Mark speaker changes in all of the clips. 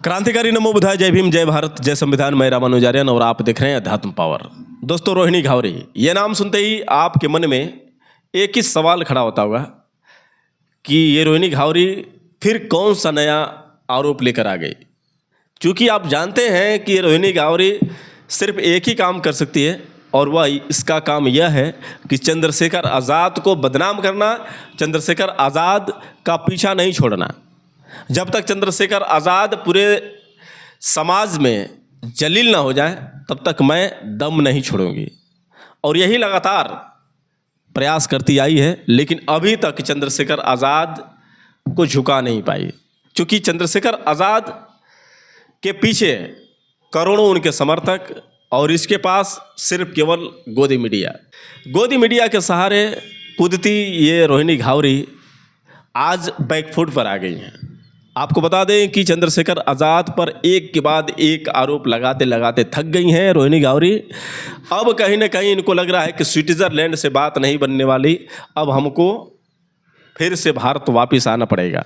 Speaker 1: क्रांतिकारी नमो बुधाय, जय भीम, जय भारत, जय संविधान। मैं रामानुज आर्यन और आप देख रहे हैं अध्यात्म पावर। दोस्तों, रोहिणी घावरी, ये नाम सुनते ही आपके मन में एक ही सवाल खड़ा होता होगा कि ये रोहिणी घावरी फिर कौन सा नया आरोप लेकर आ गई। क्योंकि आप जानते हैं कि ये रोहिणी घावरी सिर्फ एक ही काम कर सकती है और वह इसका काम यह है कि चंद्रशेखर आज़ाद को बदनाम करना, चंद्रशेखर आज़ाद का पीछा नहीं छोड़ना। जब तक चंद्रशेखर आज़ाद पूरे समाज में जलील ना हो जाए तब तक मैं दम नहीं छोड़ूंगी। और यही लगातार प्रयास करती आई है, लेकिन अभी तक चंद्रशेखर आज़ाद को झुका नहीं पाई। क्योंकि चंद्रशेखर आज़ाद के पीछे करोड़ों उनके समर्थक और इसके पास सिर्फ केवल गोदी मीडिया के सहारे कूदती ये रोहिणी घावरी आज बैकफुट पर आ गई हैं। आपको बता दें कि चंद्रशेखर आज़ाद पर एक के बाद एक आरोप लगाते लगाते थक गई हैं रोहिणी घावरी। अब कहीं ना कहीं इनको लग रहा है कि स्विट्ज़रलैंड से बात नहीं बनने वाली, अब हमको फिर से भारत वापस आना पड़ेगा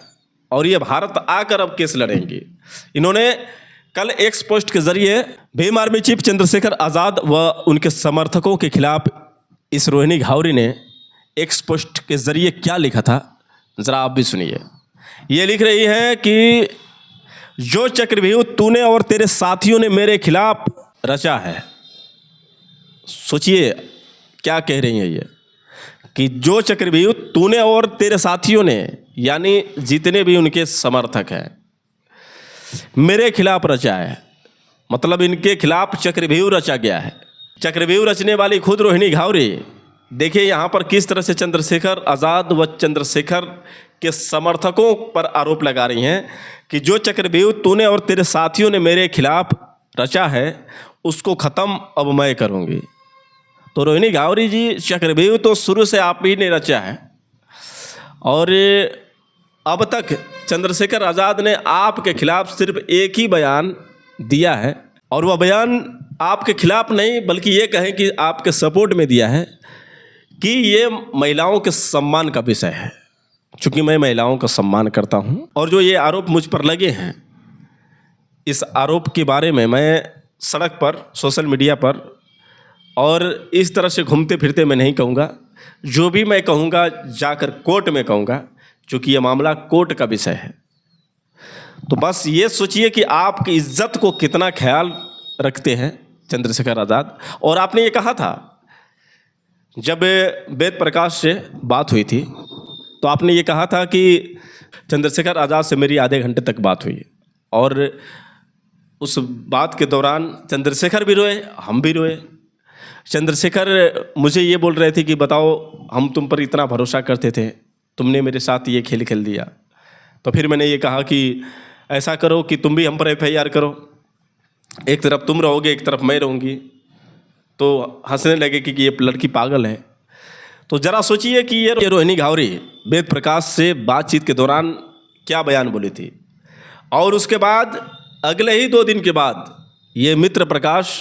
Speaker 1: और ये भारत आकर अब केस लड़ेंगी। इन्होंने कल एक्स पोस्ट के जरिए भीम आर्मी चीफ चंद्रशेखर आज़ाद व उनके समर्थकों के खिलाफ इस रोहिणी घावरी ने एक्स पोस्ट के जरिए क्या लिखा था, ज़रा आप भी सुनिए। ये लिख रही है कि जो चक्रव्यूह तूने और तेरे साथियों ने मेरे खिलाफ रचा है। सोचिए क्या कह रही है ये, कि जो चक्रव्यूह तूने और तेरे साथियों ने, यानी जितने भी उनके समर्थक हैं, मेरे खिलाफ रचा है। मतलब इनके खिलाफ चक्रव्यूह रचा गया है। चक्रव्यूह रचने वाली खुद रोहिणी घावरी। देखिए यहाँ पर किस तरह से चंद्रशेखर आज़ाद व चंद्रशेखर के समर्थकों पर आरोप लगा रही हैं कि जो चक्रव्यूह तूने और तेरे साथियों ने मेरे खिलाफ रचा है उसको ख़त्म अब मैं करूँगी। तो रोहिणी घावरी जी, चक्रव्यूह तो शुरू से आप ही ने रचा है और अब तक चंद्रशेखर आज़ाद ने आपके खिलाफ सिर्फ एक ही बयान दिया है और वह बयान आपके खिलाफ नहीं बल्कि ये कहें कि आपके सपोर्ट में दिया है कि ये महिलाओं के सम्मान का विषय है। चूँकि मैं महिलाओं का सम्मान करता हूँ और जो ये आरोप मुझ पर लगे हैं, इस आरोप के बारे में मैं सड़क पर, सोशल मीडिया पर और इस तरह से घूमते फिरते मैं नहीं कहूँगा। जो भी मैं कहूँगा जाकर कोर्ट में कहूँगा, क्योंकि ये मामला कोर्ट का विषय है। तो बस ये सोचिए कि आपकी इज्जत को कितना ख्याल रखते हैं चंद्रशेखर आज़ाद। और आपने ये कहा था, जब वेद प्रकाश से बात हुई थी तो आपने ये कहा था कि चंद्रशेखर आज़ाद से मेरी आधे घंटे तक बात हुई और उस बात के दौरान चंद्रशेखर भी रोए, हम भी रोए। चंद्रशेखर मुझे ये बोल रहे थे कि बताओ, हम तुम पर इतना भरोसा करते थे, तुमने मेरे साथ ये खेल खेल दिया। तो फिर मैंने ये कहा कि ऐसा करो कि तुम भी हम पर FIR करो, एक तरफ तुम रहोगे एक तरफ मैं रहूँगी। तो हंसने लगे कि ये लड़की पागल है। तो ज़रा सोचिए कि ये रोहिणी घावरी वेद प्रकाश से बातचीत के दौरान क्या बयान बोली थी। और उसके बाद अगले ही 2 दिन के बाद ये मित्र प्रकाश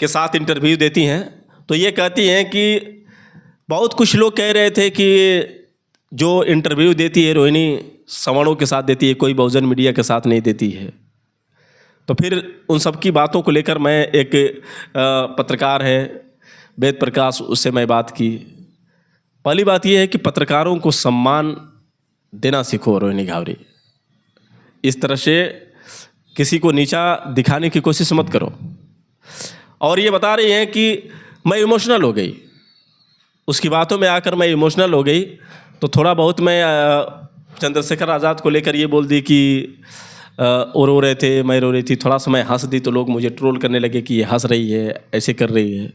Speaker 1: के साथ इंटरव्यू देती हैं। तो ये कहती हैं कि बहुत कुछ लोग कह रहे थे कि जो इंटरव्यू देती है रोहिणी सवर्णों के साथ देती है, कोई बहुजन मीडिया के साथ नहीं देती है। तो फिर उन सब की बातों को लेकर मैं एक पत्रकार है वेद प्रकाश, उससे मैं बात की। पहली बात यह है कि पत्रकारों को सम्मान देना सीखो रोहिणी घावरी। इस तरह से किसी को नीचा दिखाने की कोशिश मत करो। और ये बता रही हैं कि मैं इमोशनल हो गई, उसकी बातों में आकर मैं इमोशनल हो गई। तो थोड़ा बहुत मैं चंद्रशेखर आज़ाद को लेकर ये बोल दी कि वो रो रहे थे, मैं रो रही थी। थोड़ा सा मैं हंस दी तो लोग मुझे ट्रोल करने लगे कि ये हंस रही है, ऐसे कर रही है।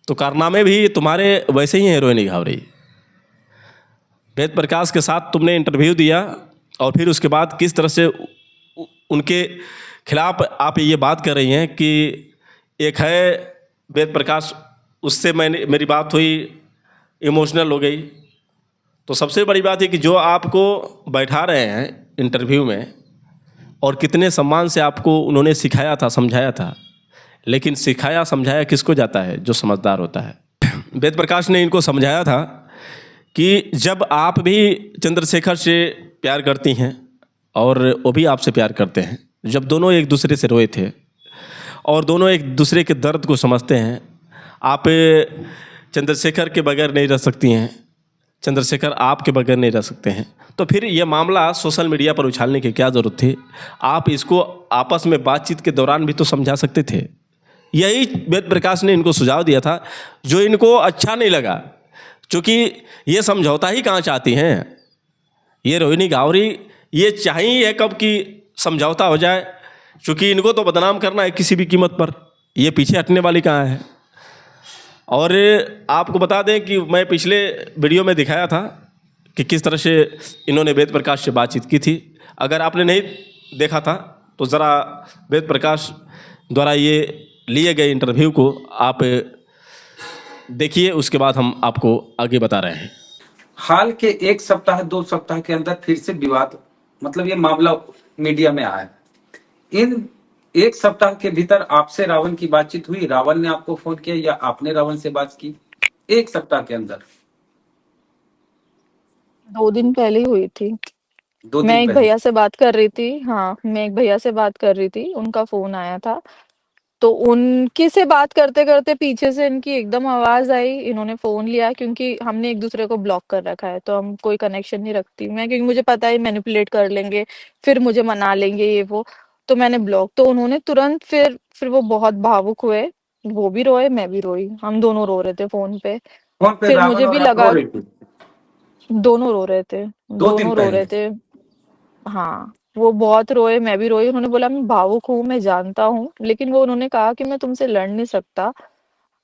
Speaker 1: तो कारनामे भी तुम्हारे वैसे ही हैं रोहिणी घावरी। वेद प्रकाश के साथ तुमने इंटरव्यू दिया और फिर उसके बाद किस तरह से उनके खिलाफ आप ये बात कर रही हैं कि एक है वेद प्रकाश, उससे मेरी बात हुई, इमोशनल हो गई। तो सबसे बड़ी बात है कि जो आपको बैठा रहे हैं इंटरव्यू में और कितने सम्मान से आपको उन्होंने सिखाया था, समझाया था, लेकिन सिखाया समझाया किसको जाता है? जो समझदार होता है। वेद प्रकाश ने इनको समझाया था कि जब आप भी चंद्रशेखर से प्यार करती हैं और वो भी आपसे प्यार करते हैं। जब दोनों एक दूसरे से रोए थे और दोनों एक दूसरे के दर्द को समझते हैं, आप चंद्रशेखर के बगैर नहीं रह सकती हैं, चंद्रशेखर आपके बगैर नहीं रह सकते हैं, तो फिर ये मामला सोशल मीडिया पर उछालने की क्या ज़रूरत थी? आप इसको आपस में बातचीत के दौरान भी तो समझा सकते थे। यही वेद प्रकाश ने इनको सुझाव दिया था, जो इनको अच्छा नहीं लगा, क्योंकि ये समझौता ही कहाँ चाहती हैं ये रोहिणी गावरी। ये चाहिए है कब कि समझौता हो जाए, क्योंकि इनको तो बदनाम करना है किसी भी कीमत पर, ये पीछे हटने वाली कहाँ है। और आपको बता दें कि मैं पिछले वीडियो में दिखाया था कि किस तरह से इन्होंने वेद प्रकाश से बातचीत की थी। अगर आपने नहीं देखा था तो ज़रा वेद प्रकाश द्वारा ये लिए गए इंटरव्यू को आप देखिए, उसके बाद हम आपको आगे बता रहे हैं।
Speaker 2: हाल के 1 सप्ताह 2 सप्ताह के अंदर फिर से विवाद, मतलब ये मामला मीडिया में आया। इन 1 सप्ताह के भीतर आपसे रावण की बातचीत हुई? रावण ने आपको फोन किया या आपने रावण से बात की 1 सप्ताह के अंदर?
Speaker 3: 2 दिन पहले ही हुई थी।
Speaker 2: दो
Speaker 3: मैं
Speaker 2: दिन
Speaker 3: एक
Speaker 2: पहले
Speaker 3: भैया से बात कर रही थी। हाँ, मैं एक भैया से बात कर रही थी, उनका फ़ोन आया था। तो उनके से बात करते-करते पीछे से इनकी एकदम आवाज़ आई, इन्होंने फ़ोन लिया क्योंकि हमने एक-दूसरे को ब्लॉक कर रखा है, तो हम कोई कनेक्शन नहीं रखती मैं, क्योंकि मुझे पता है मैनिपुलेट कर लेंगे, फिर मुझे मना लेंगे ये वो, तो मैंने ब्लॉक। तो उन्होंने तुरंत फिर वो बहुत भावुक हुए, वो भी रोए, मैं भी रोई, हम दोनों रो रहे थे फ़ोन पे।
Speaker 2: फोन पे
Speaker 3: फिर
Speaker 2: रावण
Speaker 3: मुझे भी
Speaker 2: और आप रो
Speaker 3: लगा,
Speaker 2: रही थी?
Speaker 3: दोनों रो रहे थे,
Speaker 2: 2 दिन
Speaker 3: दोनों रो
Speaker 2: पहले
Speaker 3: रहे थे। हाँ, वो बहुत रोए, मैं भी रोई। उन्होंने बोला मैं भावुक हूँ, मैं जानता हूँ, लेकिन वो उन्होंने कहा कि मैं तुमसे लड़ नहीं सकता।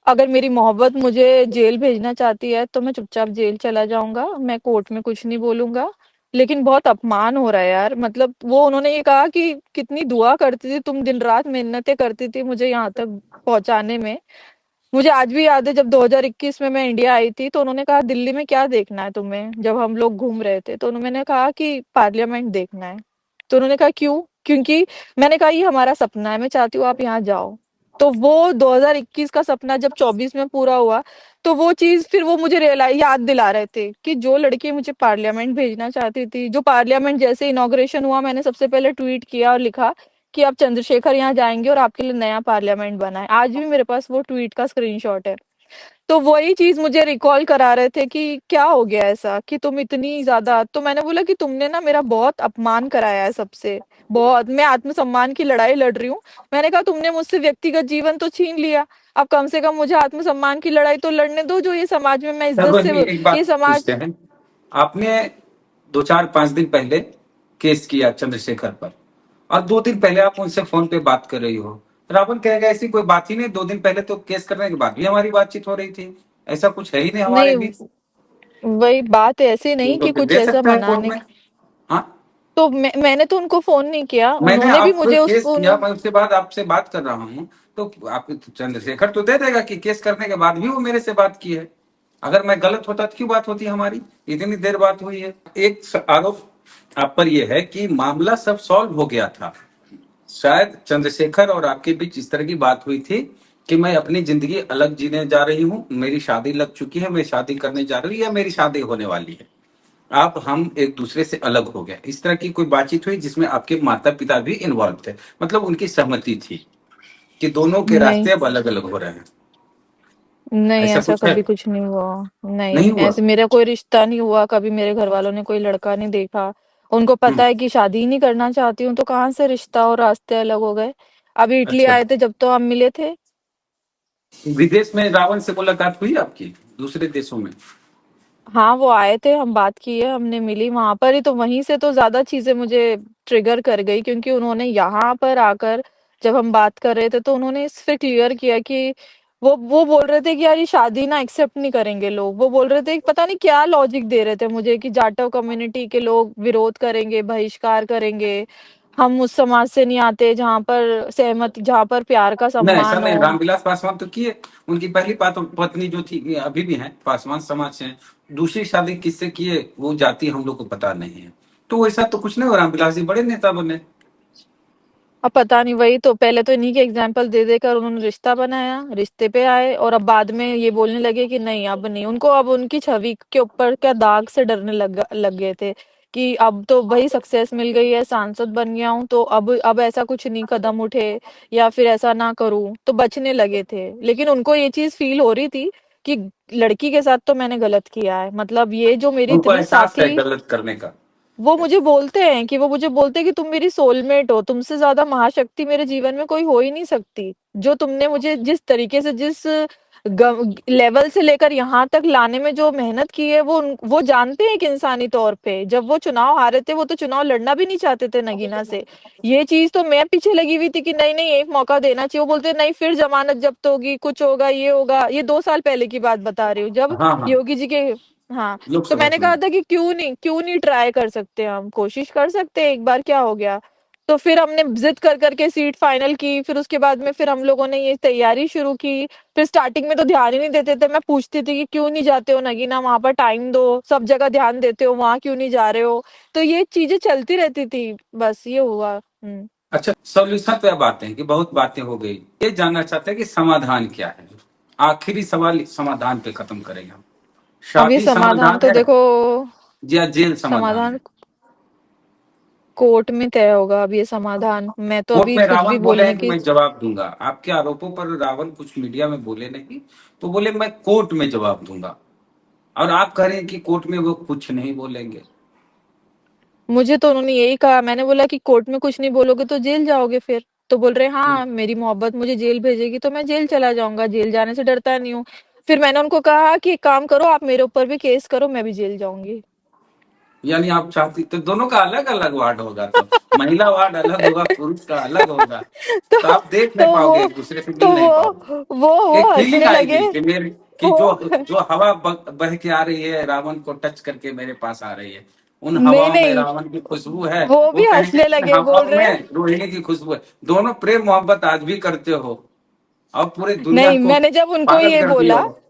Speaker 3: अगर मेरी मोहब्बत मुझे जेल भेजना चाहती है तो मैं चुपचाप जेल चला जाऊँगा, मैं कोर्ट में कुछ नहीं बोलूँगा। लेकिन बहुत अपमान हो रहा है यार, मतलब वो उन्होंने ये कहा कि कितनी दुआ करती थी तुम, दिन-रात मेहनतें करती थी मुझे यहाँ तक पहुँचाने में। मुझे आज भी याद है जब 2021 में मैं इंडिया आई थी तो उन्होंने कहा दिल्ली में क्या देखना है तुम्हें, जब हम लोग घूम रहे थे तो मैंने कहा कि पार्लियामेंट देखना है। तो उन्होंने कहा क्यों? क्योंकि मैंने कहा ये हमारा सपना है, मैं चाहती हूँ आप यहाँ जाओ। तो वो 2021 का सपना जब 24 में पूरा हुआ, तो वो चीज फिर वो मुझे रियलाइज याद दिला रहे थे कि जो लड़की मुझे पार्लियामेंट भेजना चाहती थी, जो पार्लियामेंट जैसे इनॉग्रेशन हुआ मैंने सबसे पहले ट्वीट किया और लिखा कि अब चंद्रशेखर यहाँ जाएंगे और आपके लिए नया पार्लियामेंट बना है। आज भी मेरे पास वो ट्वीट का स्क्रीनशॉट है। तो वही चीज मुझे रिकॉल करा रहे थे कि क्या हो गया ऐसा कि तुम इतनी ज्यादा। तो मैंने बोला कि तुमने ना मेरा बहुत अपमान कराया है सबसे, बहुत। मैं आत्मसम्मान की लड़ाई लड़ रही हूँ। मैंने कहा तुमने मुझसे व्यक्तिगत जीवन तो छीन लिया, अब कम से कम मुझे आत्मसम्मान की लड़ाई तो लड़ने दो, जो ये समाज में मैं इज्जत
Speaker 2: चलो
Speaker 3: से,
Speaker 2: एक
Speaker 3: ये
Speaker 2: बात पूछते
Speaker 3: समाज।
Speaker 2: हैं। आपने 2 4 5 दिन पहले केस किया चंद्रशेखर पर, और 2 दिन पहले आप उनसे फोन पे बात कर रही हो। रावण कहेगा ऐसी कोई बात ही नहीं, 2 दिन पहले तो केस करने के बाद भी हमारी बातचीत हो रही थी, ऐसा कुछ है ही नहीं हमारे
Speaker 3: नहीं,
Speaker 2: बीच।
Speaker 3: वही बात ऐसी नहीं
Speaker 2: तो
Speaker 3: कि
Speaker 2: फिर
Speaker 3: कुछ
Speaker 2: दे
Speaker 3: ऐसा
Speaker 2: सकता है कोर्ट
Speaker 3: मनाने।
Speaker 2: में। हाँ,
Speaker 3: तो मैंने तो उनको फोन नहीं किया,
Speaker 2: मैंने
Speaker 3: उन्होंने भी
Speaker 2: आप पे
Speaker 3: मुझे उस
Speaker 2: केस किया, मैं उसके बाद आपसे बात कर रहा हूँ, तो आप चंद्रशेखर तो दे देगा कि केस करने के बाद भी वो मेरे से बात की है। अगर मैं गलत होता तो क्यों बात होती हमारी? इतनी देर बात हुई है। एक आरोप आप पर यह है कि मामला सब सॉल्व हो गया था, शायद चंद्रशेखर और आपके बीच इस तरह की बात हुई थी कि मैं अपनी जिंदगी अलग जीने जा रही हूँ, मेरी शादी लग चुकी है, मैं शादी करने जा रही हूँ या मेरी शादी होने वाली है, आप हम एक दूसरे से अलग हो गए, इस तरह की कोई बातचीत हुई जिसमें आपके माता पिता भी इन्वॉल्व थे, मतलब उनकी सहमति थी कि दोनों के
Speaker 3: नहीं,
Speaker 2: रास्ते अब अलग अलग हो रहे हैं?
Speaker 3: नहीं
Speaker 2: ऐसा
Speaker 3: ऐसा
Speaker 2: कुछ है?
Speaker 3: कभी कुछ नहीं हुआ।
Speaker 2: नहीं
Speaker 3: नहीं,
Speaker 2: हुआ?
Speaker 3: ऐसे मेरा कोई रिश्ता नहीं हुआ कभी, मेरे घर वालों ने कोई लड़का नहीं देखा। उनको पता
Speaker 2: हम्म।
Speaker 3: है कि शादी ही नहीं करना चाहती हूँ, तो कहाँ से रिश्ता और रास्ते अलग हो गए। अभी इटली
Speaker 2: अच्छा,
Speaker 3: आए थे जब तो हम मिले थे।
Speaker 2: विदेश में रावण से मुलाकात हुई आपकी, दूसरे देशों में?
Speaker 3: हाँ, वो आए थे, हम बात किए, हमने मिली वहां पर ही, तो वहीं से तो ज्यादा चीजें मुझे ट्रिगर कर गई, क्योंकि उन्होंने यहाँ पर आकर जब हम बात कर रहे थे तो उन्होंने फिर क्लियर किया कि वो बोल रहे थे कि यार ये शादी ना एक्सेप्ट नहीं करेंगे लोग। वो बोल रहे थे कि पता नहीं क्या लॉजिक दे रहे थे मुझे कि जाटव कम्युनिटी के लोग विरोध करेंगे, बहिष्कार करेंगे, हम उस समाज से नहीं आते जहाँ पर सहमति, जहाँ पर प्यार का
Speaker 2: नहीं, ऐसा
Speaker 3: सम्मान
Speaker 2: नहीं,
Speaker 3: हो।
Speaker 2: रामविलास पासवान तो किए, उनकी पहली पत्नी जो थी, अभी भी है, पासवान समाज से हैं। दूसरी शादी किससे किए वो जाति हम लोग को पता नहीं है, तो ऐसा तो कुछ नहीं हो, रामविलास जी बड़े नेता बने।
Speaker 3: अब पता नहीं, वही तो पहले तो इन्हीं के एग्जाम्पल दे देकर उन्होंने रिश्ता बनाया, रिश्ते पे आए, और अब बाद में ये बोलने लगे कि नहीं अब नहीं। उनको अब उनकी छवि के ऊपर क्या दाग से डरने लग लग गए थे कि अब तो वही सक्सेस मिल गई है, सांसद बन गया हूँ, तो अब ऐसा कुछ नहीं कदम उठे या फिर ऐसा ना करूँ, तो बचने लगे थे। लेकिन उनको ये चीज़ फ़ील हो रही थी कि लड़की के साथ तो मैंने गलत किया है। मतलब ये जो मेरी
Speaker 2: उनको
Speaker 3: इतनी
Speaker 2: एहसास है
Speaker 3: साथी
Speaker 2: गलत करने का।
Speaker 3: वो मुझे बोलते हैं कि तुम मेरी सोलमेट हो, तुमसे ज्यादा महाशक्ति मेरे जीवन में कोई हो ही नहीं सकती। जो तुमने मुझे जिस तरीके से जिस लेवल से लेकर यहाँ तक लाने में जो मेहनत की है, वो जानते हैं कि इंसानी तौर पे जब वो चुनाव हारे थे, वो तो चुनाव लड़ना भी नहीं चाहते थे नगीना से। ये चीज तो मैं पीछे लगी हुई थी कि नहीं नहीं एक मौका देना चाहिए। वो बोलते नहीं फिर जमानत जब्त होगी, कुछ होगा, ये होगा। ये 2 साल पहले की बात बता रही हूँ, जब
Speaker 2: हाँ हाँ,
Speaker 3: योगी जी के। हाँ। तो
Speaker 2: लोकसभा
Speaker 3: मैंने कहा
Speaker 2: चुनाव।
Speaker 3: था कि क्यों नहीं ट्राई कर सकते, हम कोशिश कर सकते हैं एक बार, क्या हो गया। तो फिर हमने जिद कर करके सीट फाइनल की। फिर उसके बाद में फिर हम लोगों ने ये तैयारी शुरू की। फिर स्टार्टिंग में तो ध्यान ही नहीं देते थे। मैं पूछती थी कि क्यों नहीं जाते हो नगीना, वहां पर टाइम दो, सब जगह ध्यान देते हो, वहां क्यों नहीं जा रहे हो। तो ये चीजें चलती रहती थी, बस ये हुआ।
Speaker 2: अच्छा, सॉल्यूशन पे अब आते हैं कि बहुत बातें हो गई। ये जानना चाहते हैं कि समाधान क्या है। आखिरी सवाल समाधान पे खत्म करेंगे हम।
Speaker 3: अब ये
Speaker 2: शादी
Speaker 3: समाधान
Speaker 2: समाधान
Speaker 3: तो
Speaker 2: है
Speaker 3: देखो,
Speaker 2: या जेल समाधान
Speaker 3: समाधान
Speaker 2: है?
Speaker 3: कोर्ट में तय होगा। अब ये समाधान मैं तो
Speaker 2: कोर्ट
Speaker 3: अभी
Speaker 2: में
Speaker 3: कुछ भी
Speaker 2: रावण बोले
Speaker 3: बोलने
Speaker 2: हैं कि
Speaker 3: की।
Speaker 2: मैं जवाब दूंगा आपके आरोपों पर। रावण कुछ मीडिया में बोले नहीं, तो बोले मैं कोर्ट में जवाब दूंगा। और आप कह रहे हैं कि कोर्ट में वो कुछ नहीं बोलेंगे।
Speaker 3: मुझे तो उन्होंने यही कहा। मैंने बोला कि कोर्ट में कुछ नहीं बोलोगे तो जेल जाओगे फिर। तो बोल रहे हाँ मेरी मोहब्बत मुझे जेल भेजेगी तो मैं जेल चला जाऊंगा, जेल जाने से डरता नहीं हूँ। फिर मैंने उनको कहा कि एक काम करो, आप मेरे ऊपर भी केस करो, मैं भी जेल जाऊंगी।
Speaker 2: यानी आप चाहती तो दोनों का अलग अलग वार्ड होगा, तो महिला वार्ड अलग होगा, पुरुष का अलग होगा।
Speaker 3: तो
Speaker 2: तो आप देख नहीं
Speaker 3: तो
Speaker 2: पाओगे,
Speaker 3: वो
Speaker 2: एक दूसरे से
Speaker 3: तो
Speaker 2: मिल नहीं पाओगे।
Speaker 3: वो
Speaker 2: एक फीलिंग
Speaker 3: हंसने लगे।
Speaker 2: आएगी कि मेरी, कि
Speaker 3: वो
Speaker 2: जो हवा बह के आ रही है रावण को टच करके मेरे पास आ रही है, उन
Speaker 3: नहीं
Speaker 2: हवाओं में
Speaker 3: नहीं,
Speaker 2: रावण की खुशबू है।
Speaker 3: वो
Speaker 2: वो
Speaker 3: भी
Speaker 2: कहेंगे
Speaker 3: हंसने
Speaker 2: कि इन
Speaker 3: लगे, बोल
Speaker 2: हवाओं
Speaker 3: रहे
Speaker 2: में रोहिणी की खुशबू है। दोनों प्रेम मोहब्बत आज भी करते हो और पूरी दुनिया
Speaker 3: नहीं।
Speaker 2: को
Speaker 3: मैंने जब उनको
Speaker 2: पागल
Speaker 3: ये
Speaker 2: कर दिया
Speaker 3: बोला,
Speaker 2: हो।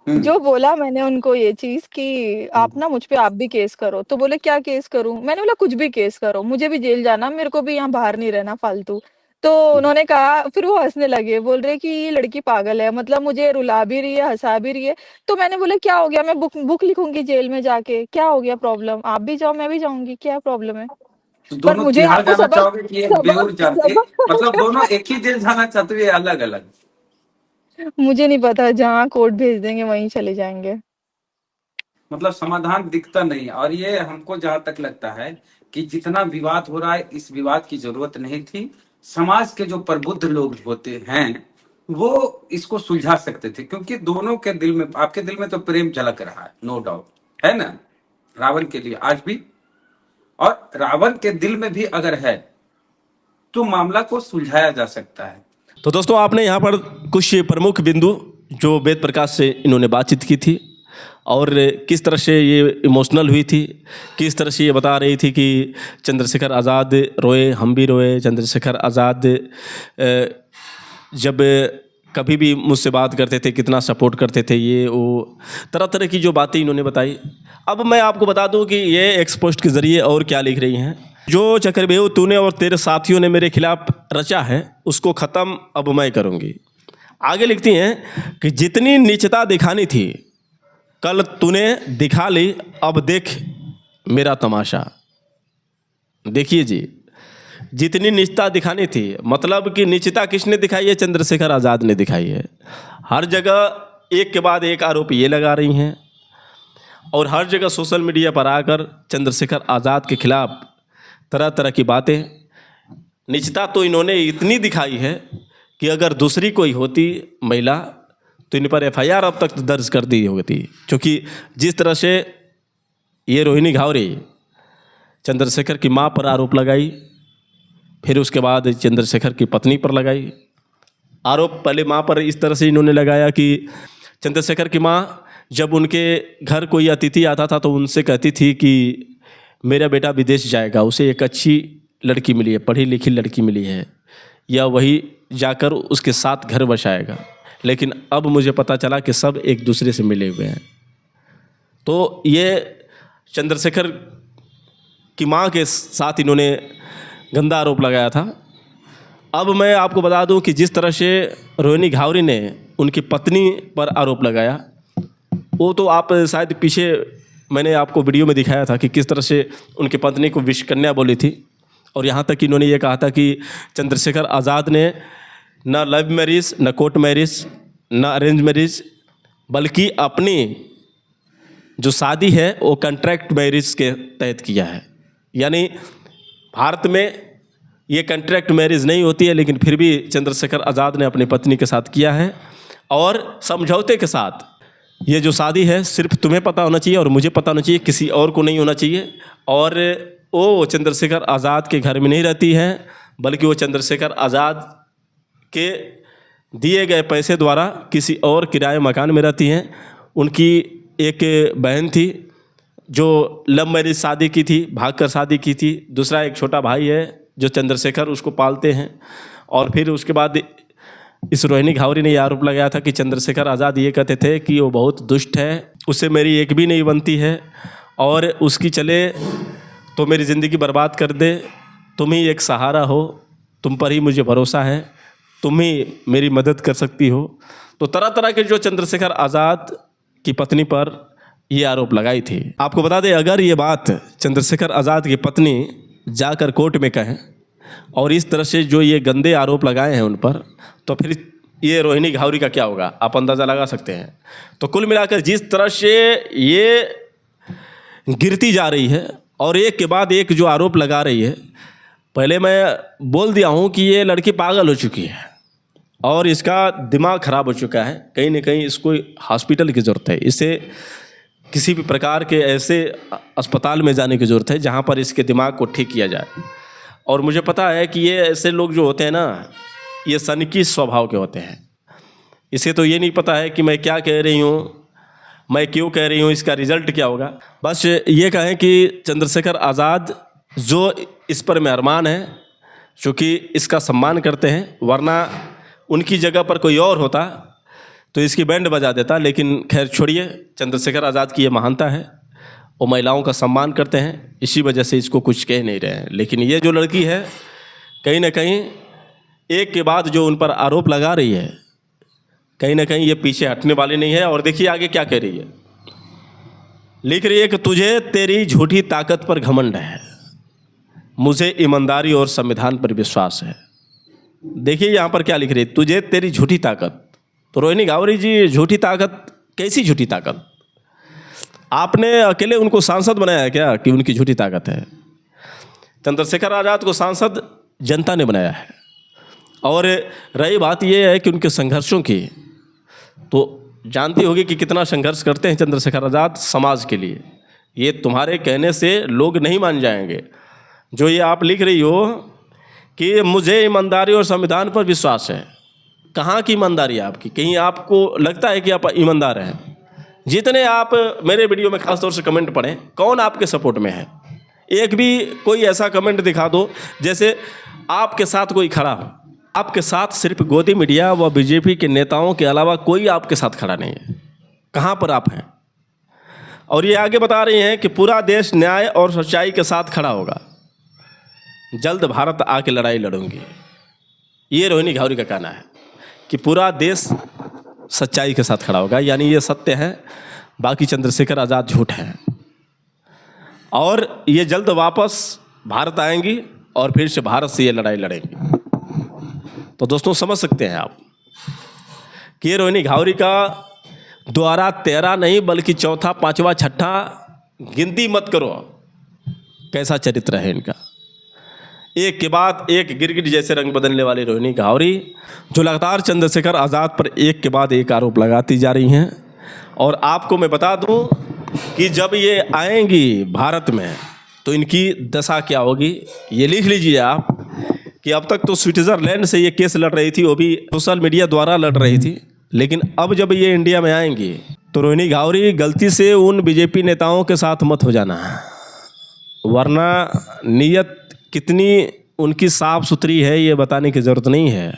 Speaker 2: हम्म।
Speaker 3: जो बोला मैंने उनको ये चीज कि आप ना मुझ पे आप भी केस करो, तो बोले क्या केस करूं। मैंने बोला कुछ भी केस करो, मुझे भी जेल जाना, मेरे को भी यहाँ बाहर नहीं रहना फालतू। तो उन्होंने कहा, फिर वो हंसने लगे, बोल रहे कि ये लड़की पागल है, मतलब मुझे रुला भी रही है, हंसा भी रही है। तो मैंने बोला क्या हो गया, मैं बुक बुक लिखूंगी जेल में जाके, क्या हो गया प्रॉब्लम, आप भी जाओ मैं भी जाऊंगी, क्या प्रॉब्लम है।
Speaker 2: तो
Speaker 3: पर
Speaker 2: दोनों
Speaker 3: मुझे
Speaker 2: तिहाड़
Speaker 3: आपको
Speaker 2: जाना
Speaker 3: सबक
Speaker 2: चाहोगे कि एक बेऊर
Speaker 3: सबक
Speaker 2: जान एक, मतलब दोनों
Speaker 3: सबक
Speaker 2: एक ही जेल जाना चाहते हो या अलग अलग?
Speaker 3: मुझे नहीं पता, जहाँ कोर्ट भेज देंगे वहीं चले जाएंगे।
Speaker 2: मतलब समाधान दिखता नहीं है। और ये हमको जहां तक लगता है कि जितना विवाद हो रहा है, इस विवाद की जरूरत नहीं थी। समाज के जो प्रबुद्ध लोग होते हैं वो इसको सुलझा सकते थे, क्योंकि दोनों के दिल में, आपके दिल में तो प्रेम झलक रहा है, नो डाउट, है ना, रावण के लिए आज भी। और रावण के दिल में भी अगर है तो मामला को सुलझाया जा सकता है।
Speaker 1: तो दोस्तों आपने यहाँ पर कुछ प्रमुख बिंदु जो वेद प्रकाश से इन्होंने बातचीत की थी और किस तरह से ये इमोशनल हुई थी, किस तरह से ये बता रही थी कि चंद्रशेखर आज़ाद रोए, हम भी रोए। चंद्रशेखर आज़ाद जब कभी भी मुझसे बात करते थे कितना सपोर्ट करते थे, ये वो तरह तरह की जो बातें इन्होंने बताई। अब मैं आपको बता दूं कि ये एक्सपोस्ट के ज़रिए और क्या लिख रही हैं। जो चक्रव्यूह तूने और तेरे साथियों ने मेरे खिलाफ रचा है उसको ख़त्म अब मैं करूँगी। आगे लिखती हैं कि जितनी नीचता दिखानी थी कल तूने दिखा ली, अब देख मेरा तमाशा। देखिए जी, जितनी नीचता दिखानी थी, मतलब कि नीचता किसने दिखाई है? चंद्रशेखर आज़ाद ने दिखाई है। हर जगह एक के बाद एक आरोप ये लगा रही हैं और हर जगह सोशल मीडिया पर आकर चंद्रशेखर आज़ाद के खिलाफ तरह तरह की बातें। नीचता तो इन्होंने इतनी दिखाई है कि अगर दूसरी कोई होती महिला तो इन पर एफआईआर अब तक दर्ज कर दी होती, क्योंकि जिस तरह से ये रोहिणी घावरे चंद्रशेखर की मां पर आरोप लगाई, फिर उसके बाद चंद्रशेखर की पत्नी पर लगाई आरोप। पहले मां पर इस तरह से इन्होंने लगाया कि चंद्रशेखर की मां जब उनके घर कोई अतिथि आता था तो उनसे कहती थी कि मेरा बेटा विदेश जाएगा, उसे एक अच्छी लड़की मिली है, पढ़ी लिखी लड़की मिली है, या वही जाकर उसके साथ घर बसाएगा। लेकिन अब मुझे पता चला कि सब एक दूसरे से मिले हुए हैं। तो ये चंद्रशेखर की मां के साथ इन्होंने गंदा आरोप लगाया था। अब मैं आपको बता दूं कि जिस तरह से रोहिणी घावरी ने उनकी पत्नी पर आरोप लगाया, वो तो आप शायद पीछे मैंने आपको वीडियो में दिखाया था कि किस तरह से उनकी पत्नी को विषकन्या बोली थी, और यहाँ तक कि इन्होंने ये कहा था कि चंद्रशेखर आज़ाद ने न लव मैरिज, न कोर्ट मैरिज, न अरेंज मैरिज, बल्कि अपनी जो शादी है वो कॉन्ट्रैक्ट मैरिज के तहत किया है। यानी भारत में ये कॉन्ट्रैक्ट मैरिज नहीं होती है, लेकिन फिर भी चंद्रशेखर आज़ाद ने अपनी पत्नी के साथ किया है, और समझौते के साथ ये जो शादी है सिर्फ तुम्हें पता होना चाहिए और मुझे पता होना चाहिए, किसी और को नहीं होना चाहिए। और वो चंद्रशेखर आज़ाद के घर में नहीं रहती है, बल्कि वो चंद्रशेखर आज़ाद के दिए गए पैसे द्वारा किसी और किराए मकान में रहती हैं। उनकी एक बहन थी जो लव मैरिज शादी की थी, भागकर शादी की थी। दूसरा एक छोटा भाई है जो चंद्रशेखर उसको पालते हैं। और फिर उसके बाद इस रोहिणी घावरी ने यह आरोप लगाया था कि चंद्रशेखर आज़ाद ये कहते थे कि वो बहुत दुष्ट है, उससे मेरी एक भी नहीं बनती है, और उसकी चले तो मेरी ज़िंदगी बर्बाद कर दे, तुम ही एक सहारा हो, तुम पर ही मुझे भरोसा है, तुम ही मेरी मदद कर सकती हो। तो तरह तरह के जो चंद्रशेखर आज़ाद की पत्नी पर ये आरोप लगाई थी। आपको बता दें, अगर ये बात चंद्रशेखर आज़ाद की पत्नी जाकर कोर्ट में कहें और इस तरह से जो ये गंदे आरोप लगाए हैं उन पर, तो फिर ये रोहिणी घावरी का क्या होगा, आप अंदाज़ा लगा सकते हैं। तो कुल मिलाकर जिस तरह से ये गिरती जा रही है और एक के बाद एक जो आरोप लगा रही है, पहले मैं बोल दिया हूँ कि ये लड़की पागल हो चुकी है और इसका दिमाग ख़राब हो चुका है। कहीं ना कहीं इसको हॉस्पिटल की ज़रूरत है, इसे किसी भी प्रकार के ऐसे अस्पताल में जाने की ज़रूरत है जहाँ पर इसके दिमाग को ठीक किया जाए। और मुझे पता है कि ये ऐसे लोग जो होते हैं ना, ये सनकी स्वभाव के होते हैं। इसे तो ये नहीं पता है कि मैं क्या कह रही हूँ, मैं क्यों कह रही हूँ, इसका रिज़ल्ट क्या होगा। बस ये कहें कि चंद्रशेखर आज़ाद जो इस पर मेहरबान है, चूँकि इसका सम्मान करते हैं, वरना उनकी जगह पर कोई और होता तो इसकी बैंड बजा देता। लेकिन खैर छोड़िए, चंद्रशेखर आज़ाद की ये महानता है, वो महिलाओं का सम्मान करते हैं, इसी वजह से इसको कुछ कह नहीं रहे हैं। लेकिन ये जो लड़की है, कहीं ना कहीं एक के बाद जो उन पर आरोप लगा रही है, कहीं ना कहीं ये पीछे हटने वाली नहीं है। और देखिए आगे क्या कह रही है, लिख रही है कि तुझे तेरी झूठी ताकत पर घमंड है, मुझे ईमानदारी और संविधान पर विश्वास है। देखिए यहाँ पर क्या लिख रही है, तुझे तेरी झूठी ताकत। तो रोहिणी घावरी जी, झूठी ताकत, कैसी झूठी ताकत? आपने अकेले उनको सांसद बनाया है क्या कि उनकी झूठी ताकत है? चंद्रशेखर आज़ाद को सांसद जनता ने बनाया है। और रही बात यह है कि उनके संघर्षों की, तो जानती होगी कि कितना संघर्ष करते हैं चंद्रशेखर आज़ाद समाज के लिए। ये तुम्हारे कहने से लोग नहीं मान जाएंगे। जो ये आप लिख रही हो कि मुझे ईमानदारी और संविधान पर विश्वास है, कहाँ की ईमानदारी है आपकी? कहीं आपको लगता है कि आप ईमानदार हैं? जितने आप मेरे वीडियो में खास तौर से कमेंट पढ़ें, कौन आपके सपोर्ट में है? एक भी कोई ऐसा कमेंट दिखा दो जैसे आपके साथ कोई खड़ा हो। आपके साथ सिर्फ गोदी मीडिया व बीजेपी के नेताओं के अलावा कोई आपके साथ खड़ा नहीं है। कहाँ पर आप हैं? और ये आगे बता रही हैं कि पूरा देश न्याय और सच्चाई के साथ खड़ा होगा, जल्द भारत आके लड़ाई लड़ूंगी। ये रोहिणी घावरी का कहना है कि पूरा देश सच्चाई के साथ खड़ा होगा, यानी ये सत्य है, बाकी चंद्रशेखर आज़ाद झूठ है। और ये जल्द वापस भारत आएंगी और फिर से भारत से ये लड़ाई लड़ेंगी। तो दोस्तों समझ सकते हैं आप कि ये रोहिणी घावरी का द्वारा 13 नहीं बल्कि चौथा, पांचवा, छठा, गिनती मत करो कैसा चरित्र है इनका। एक के बाद एक गिरगिट जैसे रंग बदलने वाली रोहिणी घावरी, जो लगातार चंद्रशेखर आज़ाद पर एक के बाद एक आरोप लगाती जा रही हैं। और आपको मैं बता दूं कि जब ये आएंगी भारत में तो इनकी दशा क्या होगी, ये लिख लीजिए आप कि अब तक तो स्विट्ज़रलैंड से ये केस लड़ रही थी, वो भी सोशल मीडिया द्वारा लड़ रही थी, लेकिन अब जब ये इंडिया में आएंगी तो रोहिणी घावरी, गलती से उन बीजेपी नेताओं के साथ मत हो जाना, वरना नीयत कितनी उनकी साफ सुथरी है ये बताने की ज़रूरत नहीं है।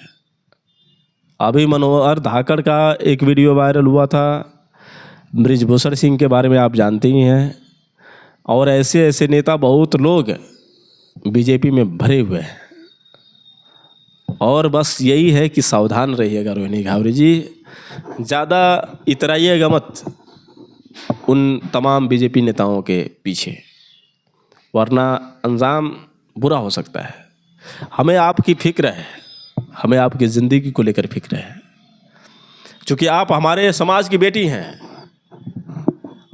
Speaker 1: अभी मनोहर धाकड़ का एक वीडियो वायरल हुआ था, बृजभूषण सिंह के बारे में आप जानते ही हैं, और ऐसे ऐसे नेता बहुत लोग बीजेपी में भरे हुए हैं। और बस यही है कि सावधान रहिएगा रोहिणी घावरी जी, ज़्यादा इतराइएगा मत, उन तमाम बीजेपी नेताओं के पीछे, वरना अंजाम बुरा हो सकता है। हमें आपकी फिक्र है, हमें आपकी ज़िंदगी को लेकर फिक्र है, क्योंकि आप हमारे समाज की बेटी हैं।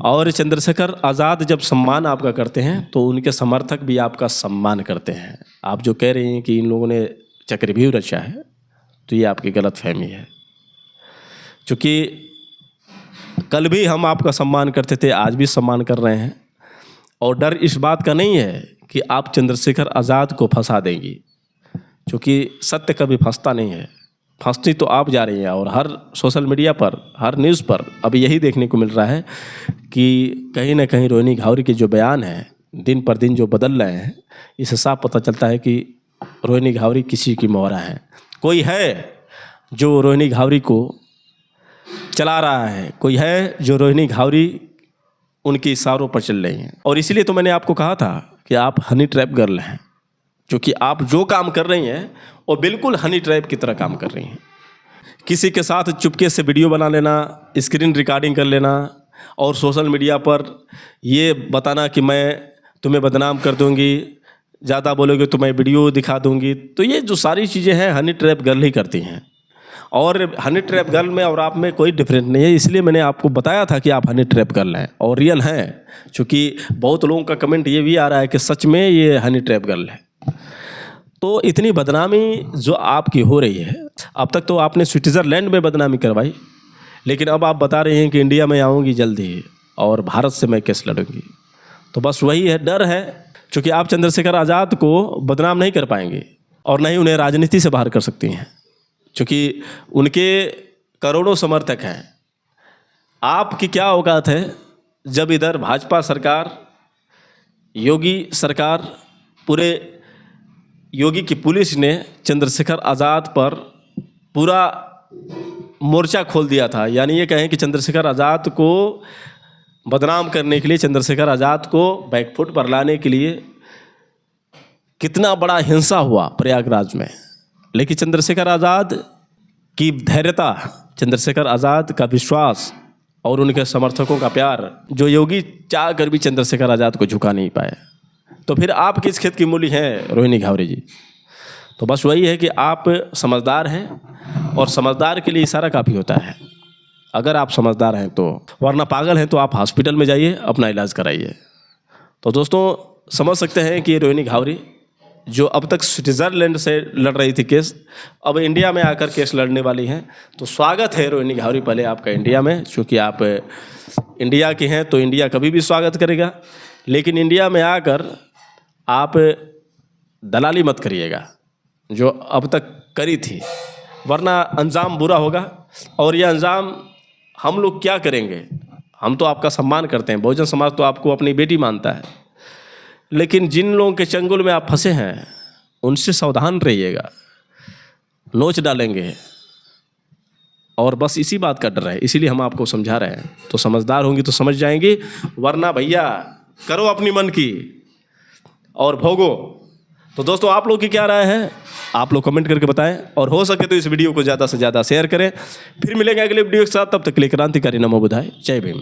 Speaker 1: और चंद्रशेखर आज़ाद जब सम्मान आपका करते हैं तो उनके समर्थक भी आपका सम्मान करते हैं। आप जो कह रहे हैं कि इन लोगों ने चक्रव्यूह रचा है, तो ये आपकी गलतफहमी है, क्योंकि कल भी हम आपका सम्मान करते थे, आज भी सम्मान कर रहे हैं। और डर इस बात का नहीं है कि आप चंद्रशेखर आज़ाद को फंसा देंगी, क्योंकि सत्य कभी फंसता नहीं है। फंसती तो आप जा रही हैं, और हर सोशल मीडिया पर, हर न्यूज़ पर अभी यही देखने को मिल रहा है कि कहीं ना कहीं रोहिणी घावरी के जो बयान हैं दिन पर दिन जो बदल रहे हैं, इससे साफ पता चलता है कि रोहिणी घावरी किसी की मोहरा है। कोई है जो रोहिणी घावरी को चला रहा है, कोई है जो रोहिणी घावरी उनके इशारों पर चल रही हैं। और इसीलिए तो मैंने आपको कहा था कि आप हनी ट्रैप गर्ल हैं, क्योंकि आप जो काम कर रही हैं वो बिल्कुल हनी ट्रैप की तरह काम कर रही हैं। किसी के साथ चुपके से वीडियो बना लेना, स्क्रीन रिकॉर्डिंग कर लेना और सोशल मीडिया पर ये बताना कि मैं तुम्हें बदनाम कर दूंगी, ज़्यादा बोलोगे तो मैं वीडियो दिखा दूंगी। तो ये जो सारी चीज़ें हैं हनी ट्रैप गर्ल ही करती हैं, और हनी ट्रैप गर्ल में और आप में कोई डिफरेंस नहीं है। इसलिए मैंने आपको बताया था कि आप हनी ट्रैप गर्ल हैं और रियल हैं, क्योंकि बहुत लोगों का कमेंट ये भी आ रहा है कि सच में ये हनी ट्रैप गर्ल है। तो इतनी बदनामी जो आपकी हो रही है, अब तक तो आपने स्विट्ज़रलैंड में बदनामी करवाई, लेकिन अब आप बता रहे हैं कि इंडिया में आऊँगी जल्दी और भारत से मैं केस लड़ूंगी। तो बस वही है, डर है, क्योंकि आप चंद्रशेखर आज़ाद को बदनाम नहीं कर पाएंगे और न ही उन्हें राजनीति से बाहर कर सकती हैं, क्योंकि उनके करोड़ों समर्थक हैं। आपकी क्या औकात है जब इधर भाजपा सरकार, योगी सरकार, पूरे योगी की पुलिस ने चंद्रशेखर आज़ाद पर पूरा मोर्चा खोल दिया था। यानी ये कहें कि चंद्रशेखर आज़ाद को बदनाम करने के लिए, चंद्रशेखर आज़ाद को बैकफुट पर लाने के लिए कितना बड़ा हिंसा हुआ प्रयागराज में। लेकिन चंद्रशेखर आज़ाद की धैर्यता, चंद्रशेखर आज़ाद का विश्वास और उनके समर्थकों का प्यार, जो योगी चाह कर भी चंद्रशेखर आज़ाद को झुका नहीं पाए। तो फिर आप किस खेत की मूली हैं रोहिणी घावरी जी? तो बस वही है कि आप समझदार हैं, और समझदार के लिए इशारा काफ़ी होता है, अगर आप समझदार हैं तो। वरना पागल हैं तो आप हॉस्पिटल में जाइए, अपना इलाज कराइए। तो दोस्तों समझ सकते हैं कि ये रोहिणी घावरी जो अब तक स्विट्ज़रलैंड से लड़ रही थी केस, अब इंडिया में आकर केस लड़ने वाली हैं। तो स्वागत है रोहिणी घावरी पहले आपका इंडिया में, क्योंकि आप इंडिया के हैं तो इंडिया कभी भी स्वागत करेगा। लेकिन इंडिया में आकर आप दलाली मत करिएगा जो अब तक करी थी, वरना अंजाम बुरा होगा। और यह अंजाम हम लोग क्या करेंगे? हम तो आपका सम्मान करते हैं, बहुजन समाज तो आपको अपनी बेटी मानता है, लेकिन जिन लोगों के चंगुल में आप फंसे हैं उनसे सावधान रहिएगा, नोच डालेंगे। और बस इसी बात का डर है, इसीलिए हम आपको समझा रहे हैं। तो समझदार होंगी तो समझ जाएंगी, वरना भैया करो अपनी मन की और भोगो। तो दोस्तों आप लोग की क्या राय है, आप लोग कमेंट करके बताएं, और हो सके तो इस वीडियो को ज़्यादा से ज़्यादा शेयर करें। फिर मिलेंगे अगले वीडियो के साथ, तब तक के लिए क्रांतिकारी नमो बुधाय, जय भीम।